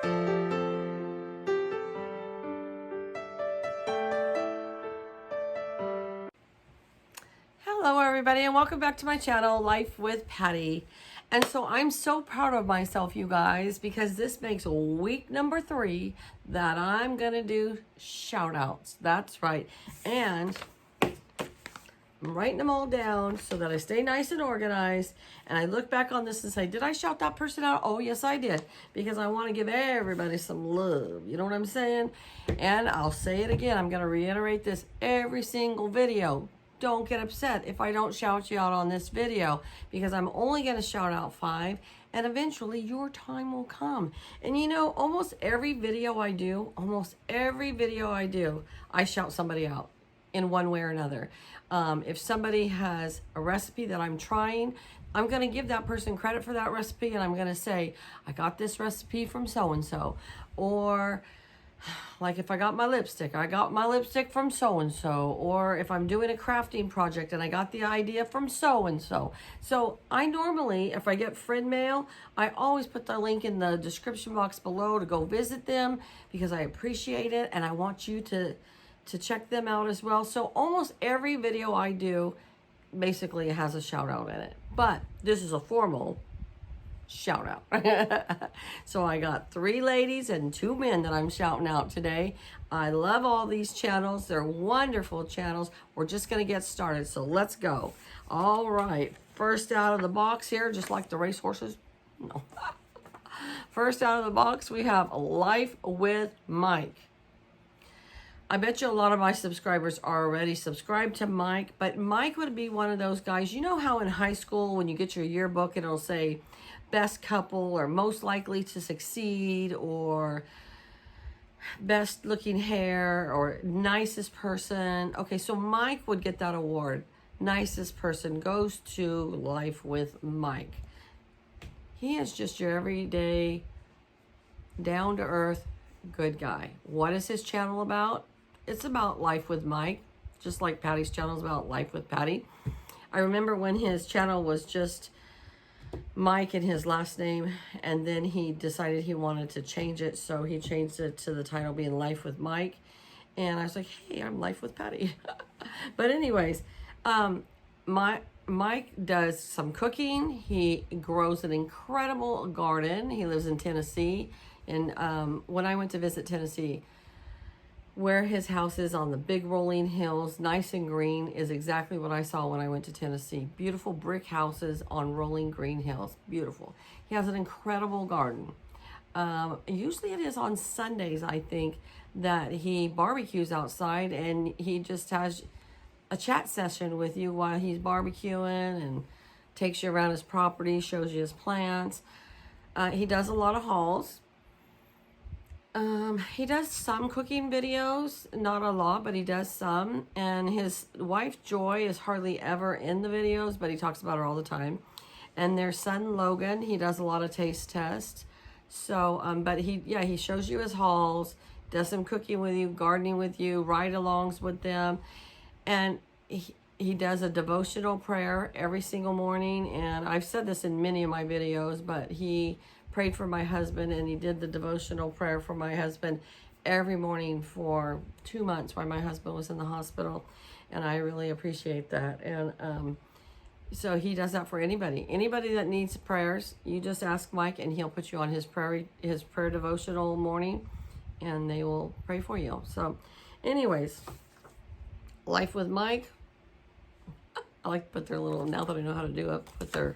Hello everybody and welcome back to my channel, Life with Patty. And so I'm so proud of myself, you guys, because this makes week number 3 that I'm gonna do shout outs. That's right. And I'm writing them all down so that I stay nice and organized. And I look back on this and say, did I shout that person out? Oh, yes, I did. Because I want to give everybody some love. You know what I'm saying? And I'll say it again. I'm going to reiterate this every single video. Don't get upset if I don't shout you out on this video, because I'm only going to shout out 5, and eventually your time will come. And you know, almost every video I do, I shout somebody out in one way or another. If somebody has a recipe that I'm trying, I'm going to give that person credit for that recipe, and I'm going to say, I got this recipe from so-and-so. Or like if I got my lipstick from so-and-so. Or if I'm doing a crafting project and I got the idea from so-and-so. So I normally, if I get friend mail, I always put the link in the description box below to go visit them, because I appreciate it and I want you to check them out as well. So almost every video I do basically has a shout out in it, but this is a formal shout out. So I got 3 ladies and 2 men that I'm shouting out today. I love all these channels. They're wonderful channels. We're just going to get started. So let's go. All right. First out of the box here, just like the racehorses. No. First out of the box, we have Life with Mike. I bet you a lot of my subscribers are already subscribed to Mike, but Mike would be one of those guys. You know how in high school when you get your yearbook and it'll say best couple or most likely to succeed or best looking hair or nicest person? Okay, so Mike would get that award. Nicest person goes to Life with Mike. He is just your everyday, down to earth, good guy. What is his channel about? It's about Life with Mike, just like Patty's channel is about Life with Patty. I remember when his channel was just Mike and his last name, and then he decided he wanted to change it, so he changed it to the title being Life with Mike. And I was like, hey, I'm Life with Patty. But anyways, Mike does some cooking. He grows an incredible garden. He lives in Tennessee. And when I went to visit Tennessee, where his house is on the big rolling hills, nice and green, is exactly what I saw when I went to Tennessee. Beautiful brick houses on rolling green hills. Beautiful. He has an incredible garden. Usually it is on Sundays, I think, that he barbecues outside, and he just has a chat session with you while he's barbecuing and takes you around his property, shows you his plants. He does a lot of hauls. He does some cooking videos, not a lot, but he does some. And his wife Joy is hardly ever in the videos, but he talks about her all the time. And their son Logan, he does a lot of taste tests. So, but he shows you his hauls, does some cooking with you, gardening with you, ride-alongs with them. And he does a devotional prayer every single morning. And I've said this in many of my videos, but he prayed for my husband, and he did the devotional prayer for my husband every morning for 2 months while my husband was in the hospital. And I really appreciate that. And so he does that for anybody that needs prayers. You just ask Mike, and he'll put you on his prayer devotional morning, and they will pray for you. So anyways, Life with Mike. I like to put their little, now that I know how to do it, put their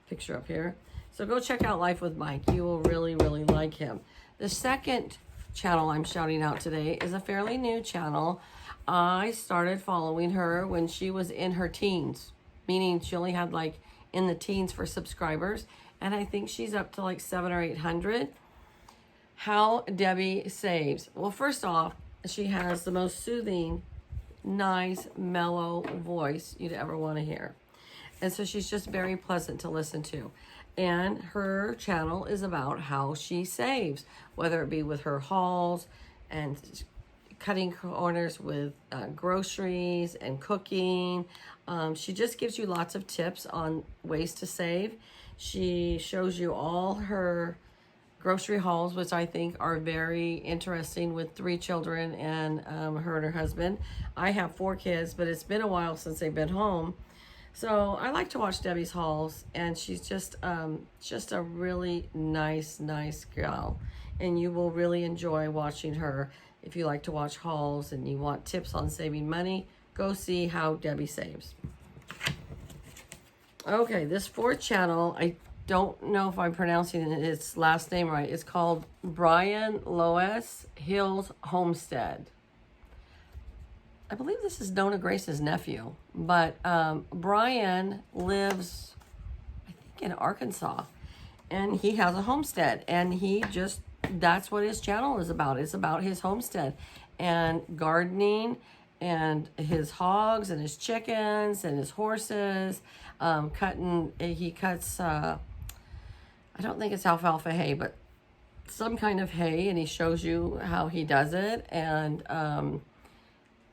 picture up here. So go check out Life with Mike. You will really, really like him. The second channel I'm shouting out today is a fairly new channel. I started following her when she was in her teens, meaning she only had like in the teens for subscribers. And I think she's up to like 700 or 800. How Debbie Saves. Well, first off, she has the most soothing, nice, mellow voice you'd ever want to hear. And so she's just very pleasant to listen to. And her channel is about how she saves, whether it be with her hauls and cutting corners with groceries and cooking. She just gives you lots of tips on ways to save. She shows you all her grocery hauls, which I think are very interesting with 3 children and her and her husband. I have 4 kids, but it's been a while since they've been home. So I like to watch Debbie's hauls, and she's just a really nice gal, and you will really enjoy watching her. If you like to watch hauls and you want tips on saving money, go see how Debbie saves. Okay, this 4th channel, I don't know if I'm pronouncing its last name right. It's called Bryan Loess Homestead. I believe this is Nona Grace's nephew, but Bryan lives, I think, in Arkansas, and he has a homestead, and that's what his channel is about. It's about his homestead and gardening and his hogs and his chickens and his horses, he cuts, I don't think it's alfalfa hay, but some kind of hay, and he shows you how he does it, and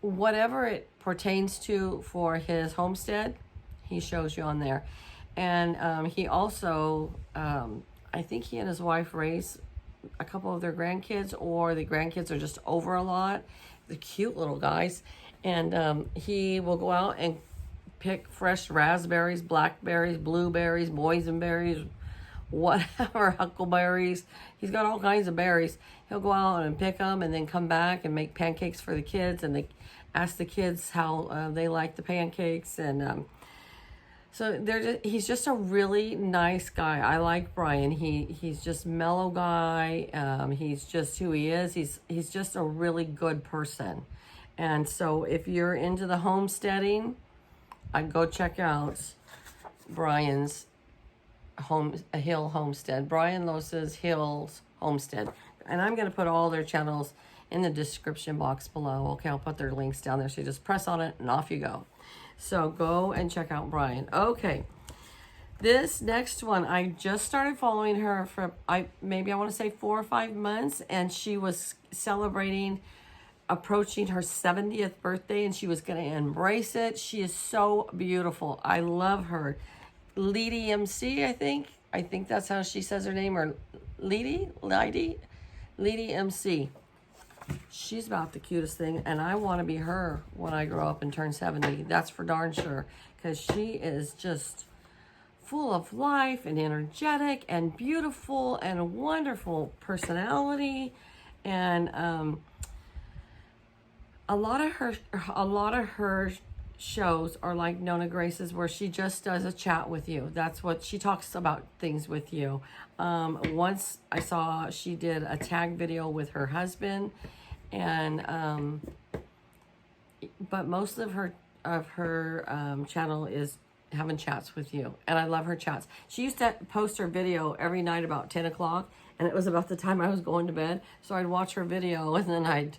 whatever it pertains to for his homestead, he shows you on there. And he also, I think he and his wife raise a couple of their grandkids, or the grandkids are just over a lot. They're cute little guys. And he will go out and pick fresh raspberries, blackberries, blueberries, boysenberries, whatever, huckleberries. He's got all kinds of berries. He'll go out and pick them and then come back and make pancakes for the kids, and they ask the kids how they like the pancakes. And so he's just a really nice guy. I like Bryan. He's just mellow guy. He's just who he is. He's just a really good person. And so if you're into the homesteading, I'd go check out Bryan's Hill Homestead. Bryan Loess's Hills Homestead. And I'm going to put all their channels in the description box below. Okay, I'll put their links down there. So you just press on it and off you go. So go and check out Bryan. Okay. This next one, I just started following her for, I want to say 4 or 5 months. And she was approaching her 70th birthday, and she was going to embrace it. She is so beautiful. I love her. Liedy Mc, I think that's how she says her name, or Liedy Mc. She's about the cutest thing, and I want to be her when I grow up and turn 70. That's for darn sure, because she is just full of life and energetic and beautiful and a wonderful personality. And a lot of her shows are like Nona Grace's, where she just does a chat with you. That's what she talks about, things with you. Once I saw she did a tag video with her husband, and but most of her channel is having chats with you, and I love her chats. She used to post her video every night about 10 o'clock, and it was about the time I was going to bed, so I'd watch her video and then I'd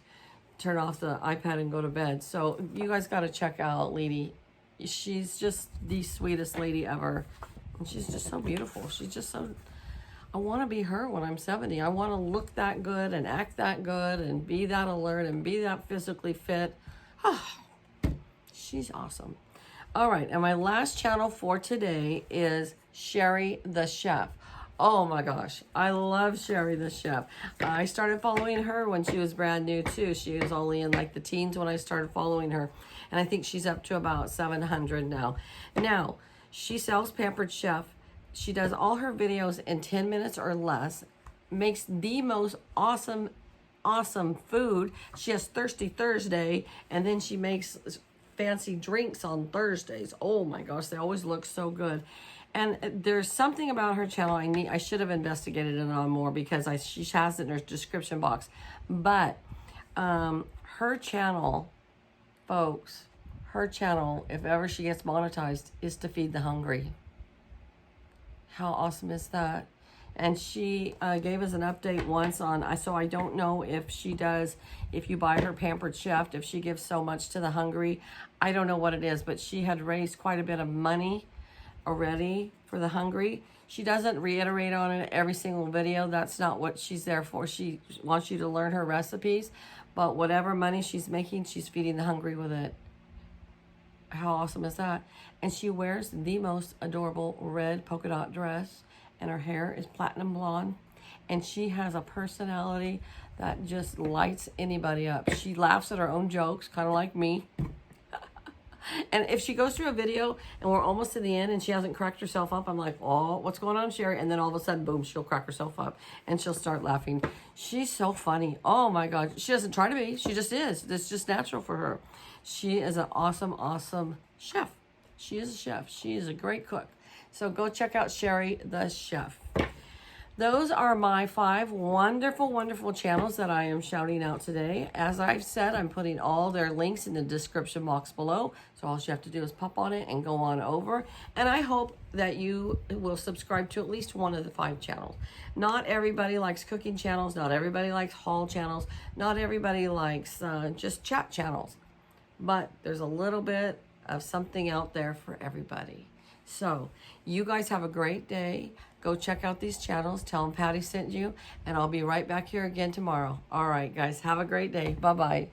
turn off the iPad and go to bed. So you guys got to check out Liedy. She's just the sweetest lady ever, and she's just so beautiful. She's just so, I want to be her when I'm 70. I want to look that good and act that good and be that alert and be that physically fit. She's awesome. All right, and my last channel for today is Cheri the Chef. Oh my gosh, I love Cheri the Chef. I started following her when she was brand new too. She was only in like the teens when I started following her. And I think she's up to about 700 now. Now, she sells Pampered Chef. She does all her videos in 10 minutes or less. Makes the most awesome food. She has Thirsty Thursday, and then she makes fancy drinks on Thursdays. Oh my gosh, they always look so good. And there's something about her channel I should have investigated it on more, because she has it in her description box. But her channel, folks, if ever she gets monetized, is to feed the hungry. How awesome is that? And she gave us an update once on, so I don't know if she does, if you buy her Pampered Chef, if she gives so much to the hungry. I don't know what it is, but she had raised quite a bit of money already for the hungry. She doesn't reiterate on it every single video. That's not what she's there for. She wants you to learn her recipes, but whatever money she's making, she's feeding the hungry with it. How awesome is that? And she wears the most adorable red polka dot dress, and her hair is platinum blonde, and she has a personality that just lights anybody up. She laughs at her own jokes, kind of like me. And if she goes through a video and we're almost to the end and she hasn't cracked herself up, I'm like, oh, what's going on, Cheri? And then all of a sudden, boom, she'll crack herself up and she'll start laughing. She's so funny. Oh my God. She doesn't try to be. She just is. It's just natural for her. She is an awesome, awesome chef. She is a chef. She is a great cook. So go check out Cheri the Chef. Those are my 5 wonderful, wonderful channels that I am shouting out today. As I've said, I'm putting all their links in the description box below. So all you have to do is pop on it and go on over. And I hope that you will subscribe to at least one of the 5 channels. Not everybody likes cooking channels. Not everybody likes haul channels. Not everybody likes just chat channels. But there's a little bit of something out there for everybody. So you guys have a great day. Go check out these channels. Tell them Patty sent you. And I'll be right back here again tomorrow. All right, guys. Have a great day. Bye-bye.